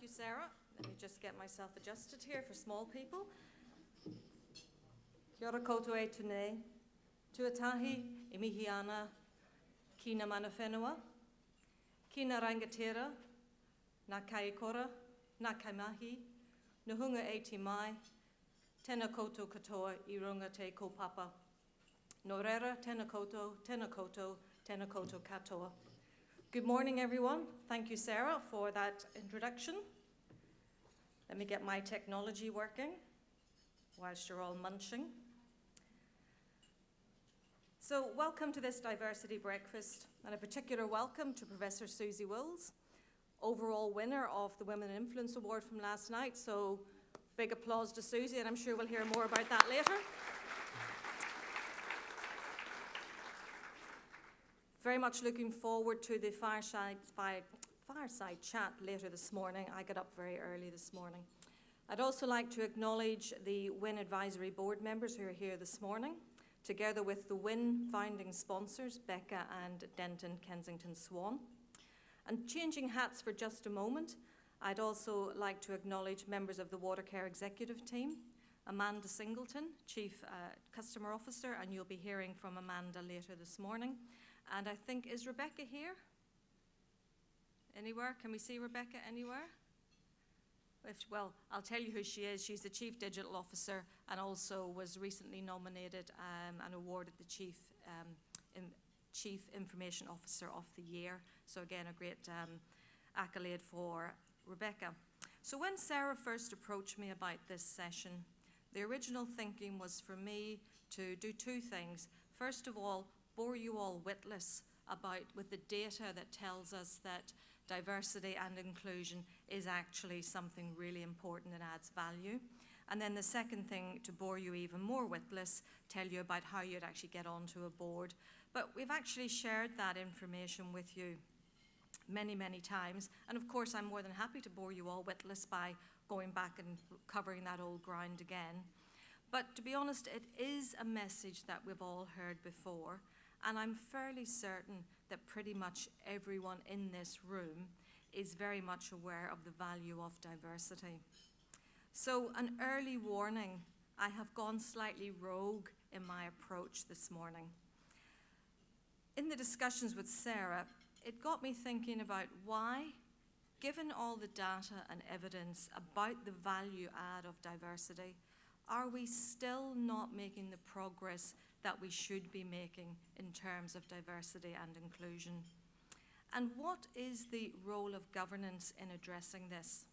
Thank you, Sarah. Let me just get myself adjusted here for small people. Kia ora koutou e tune, tuatahi I mihi ana, ki na mana whenua, ki na rangatira, na kaikora, na kaimahi, na hunga e te mai, tēnā koutou katoa I runga te kaupapa. No reira, tēnā koutou, tēnā koutou katoa. Good morning, everyone. Thank you, Sarah, for that introduction. Let me get my technology working whilst you're all munching. So welcome to this diversity breakfast, and a particular welcome to Professor Susie Wills, overall winner of the Women in Influence Award from last night. So big applause to Susie, and I'm sure we'll hear more about that later. Very much looking forward to the fireside chat later this morning. I got up very early this morning. I'd also like to acknowledge the WIN Advisory Board members who are here this morning, together with the WIN founding sponsors, Becca and Denton Kensington Swan. And changing hats for just a moment, I'd also like to acknowledge members of the Watercare Executive Team, Amanda Singleton, Chief Customer Officer, and you'll be hearing from Amanda later this morning. And I think, is Rebecca here? Anywhere? Can we see Rebecca anywhere? Well, I'll tell you who she is. She's the Chief Digital Officer and also was recently nominated and awarded the Chief Information Officer of the Year. So again, a great accolade for Rebecca. So when Sarah first approached me about this session, the original thinking was for me to do two things. First of all, bore you all witless with the data that tells us that diversity and inclusion is actually something really important and adds value. And then the second thing, to bore you even more witless, tell you about how you'd actually get onto a board. But we've actually shared that information with you many, many times. And of course, I'm more than happy to bore you all witless by going back and covering that old ground again. But to be honest, it is a message that we've all heard before. And I'm fairly certain that pretty much everyone in this room is very much aware of the value of diversity. So an early warning, I have gone slightly rogue in my approach this morning. In the discussions with Sarah, it got me thinking about why, given all the data and evidence about the value add of diversity, are we still not making the progress that we should be making in terms of diversity and inclusion? And what is the role of governance in addressing this?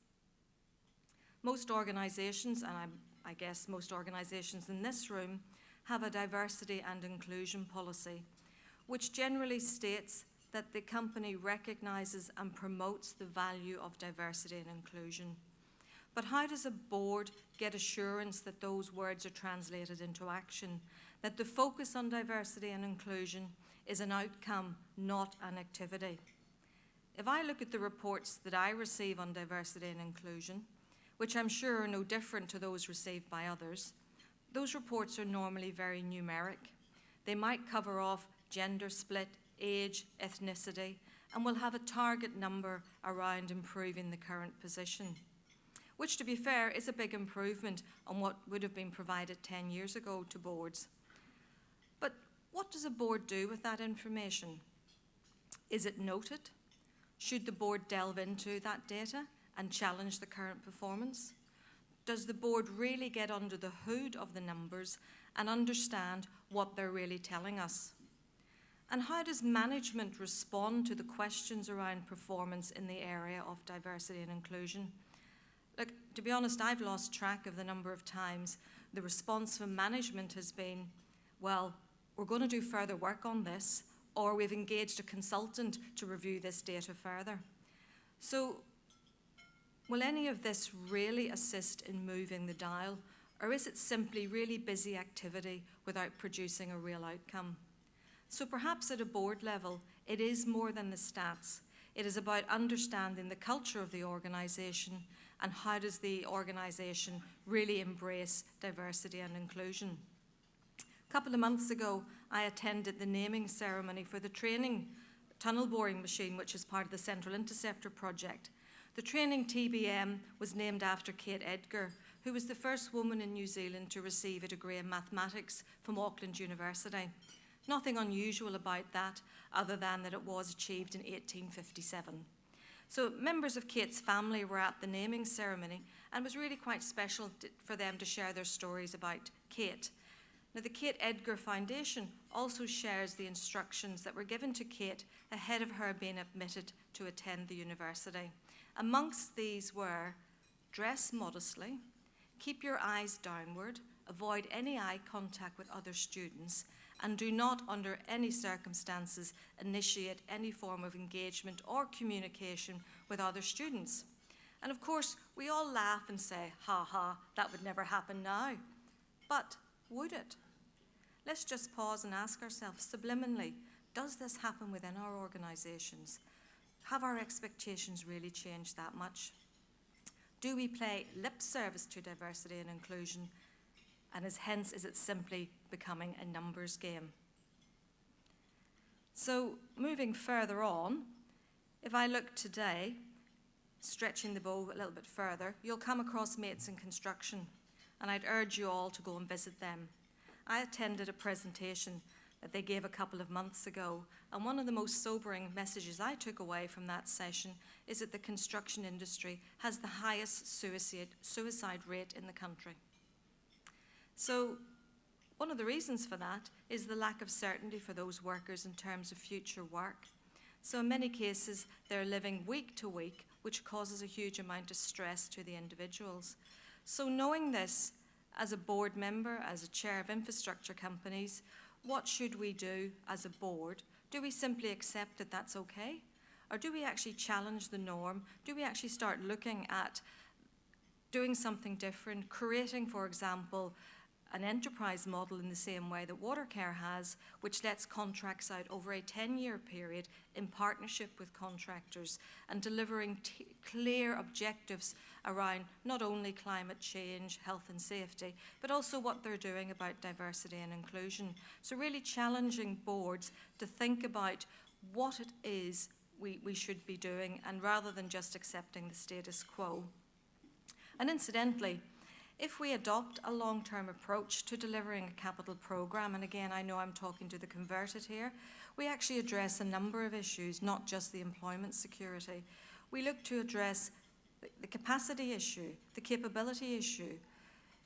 Most organizations, and I guess most organizations in this room, have a diversity and inclusion policy, which generally states that the company recognizes and promotes the value of diversity and inclusion. But how does a board get assurance that those words are translated into action, that the focus on diversity and inclusion is an outcome, not an activity? If I look at the reports that I receive on diversity and inclusion, which I'm sure are no different to those received by others, those reports are normally very numeric. They might cover off gender split, age, ethnicity, and will have a target number around improving the current position, which, to be fair, is a big improvement on what would have been provided 10 years ago to boards. But what does a board do with that information? Is it noted? Should the board delve into that data and challenge the current performance? Does the board really get under the hood of the numbers and understand what they're really telling us? And how does management respond to the questions around performance in the area of diversity and inclusion? Look, to be honest, I've lost track of the number of times the response from management has been, well, we're going to do further work on this, or we've engaged a consultant to review this data further. So will any of this really assist in moving the dial, or is it simply really busy activity without producing a real outcome? So perhaps at a board level, it is more than the stats. It is about understanding the culture of the organisation and how does the organisation really embrace diversity and inclusion. A couple of months ago, I attended the naming ceremony for the training tunnel boring machine, which is part of the Central Interceptor project. The training TBM was named after Kate Edgar, who was the first woman in New Zealand to receive a degree in mathematics from Auckland University. Nothing unusual about that, other than that it was achieved in 1857. So members of Kate's family were at the naming ceremony, and it was really quite special for them to share their stories about Kate. Now, the Kate Edgar Foundation also shares the instructions that were given to Kate ahead of her being admitted to attend the university. Amongst these were, dress modestly, keep your eyes downward, avoid any eye contact with other students, and do not, under any circumstances, initiate any form of engagement or communication with other students. And of course, we all laugh and say, ha ha, that would never happen now. But would it? Let's just pause and ask ourselves subliminally, does this happen within our organisations? Have our expectations really changed that much? Do we pay lip service to diversity and inclusion? And hence, is it simply becoming a numbers game? So moving further on, if I look today, stretching the bow a little bit further, you'll come across mates in construction, and I'd urge you all to go and visit them. I attended a presentation that they gave a couple of months ago, and one of the most sobering messages I took away from that session is that the construction industry has the highest suicide rate in the country. So one of the reasons for that is the lack of certainty for those workers in terms of future work. So in many cases, they're living week to week, which causes a huge amount of stress to the individuals. So knowing this, as a board member, as a chair of infrastructure companies, what should we do as a board? Do we simply accept that that's okay? Or do we actually challenge the norm? Do we actually start looking at doing something different, creating, for example, an enterprise model in the same way that Watercare has, which lets contracts out over a 10-year period in partnership with contractors and delivering clear objectives around not only climate change, health and safety, but also what they're doing about diversity and inclusion. So really challenging boards to think about what it is we should be doing, and rather than just accepting the status quo. And incidentally, if we adopt a long-term approach to delivering a capital programme, and again, I know I'm talking to the converted here, we actually address a number of issues, not just the employment security. We look to address the capacity issue, the capability issue.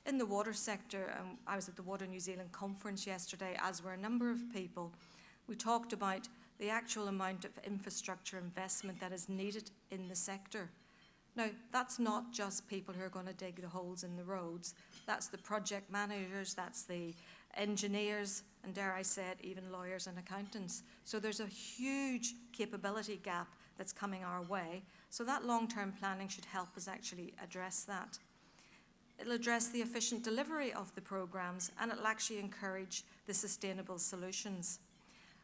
In the water sector, I was at the Water New Zealand conference yesterday, as were a number of people. We talked about the actual amount of infrastructure investment that is needed in the sector. Now, that's not just people who are going to dig the holes in the roads. That's the project managers, that's the engineers, and dare I say it, even lawyers and accountants. So there's a huge capability gap that's coming our way. So that long-term planning should help us actually address that. It'll address the efficient delivery of the programmes, and it'll actually encourage the sustainable solutions.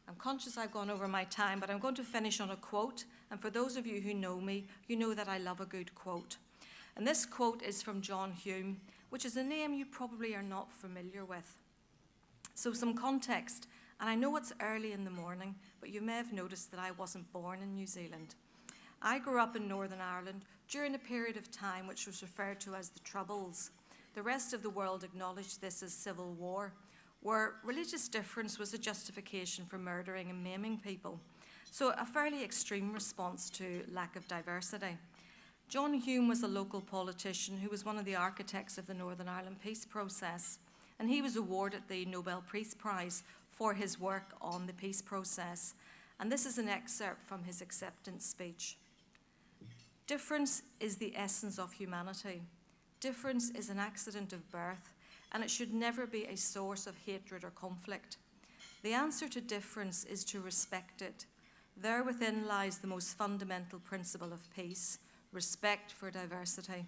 I'm conscious I've gone over my time, but I'm going to finish on a quote. And for those of you who know me, you know that I love a good quote. And this quote is from John Hume, which is a name you probably are not familiar with. So some context, and I know it's early in the morning, but you may have noticed that I wasn't born in New Zealand. I grew up in Northern Ireland during a period of time which was referred to as the Troubles. The rest of the world acknowledged this as civil war, where religious difference was a justification for murdering and maiming people. So a fairly extreme response to lack of diversity. John Hume was a local politician who was one of the architects of the Northern Ireland peace process, and he was awarded the Nobel Peace Prize for his work on the peace process. And this is an excerpt from his acceptance speech. Difference is the essence of humanity. Difference is an accident of birth, and it should never be a source of hatred or conflict. The answer to difference is to respect it. There within lies the most fundamental principle of peace, respect for diversity.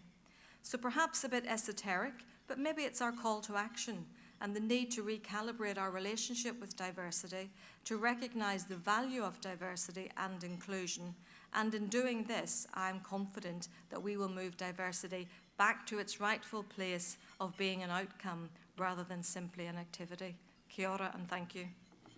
So perhaps a bit esoteric, but maybe it's our call to action and the need to recalibrate our relationship with diversity, to recognise the value of diversity and inclusion. And in doing this, I'm confident that we will move diversity back to its rightful place of being an outcome rather than simply an activity. Kia ora and thank you.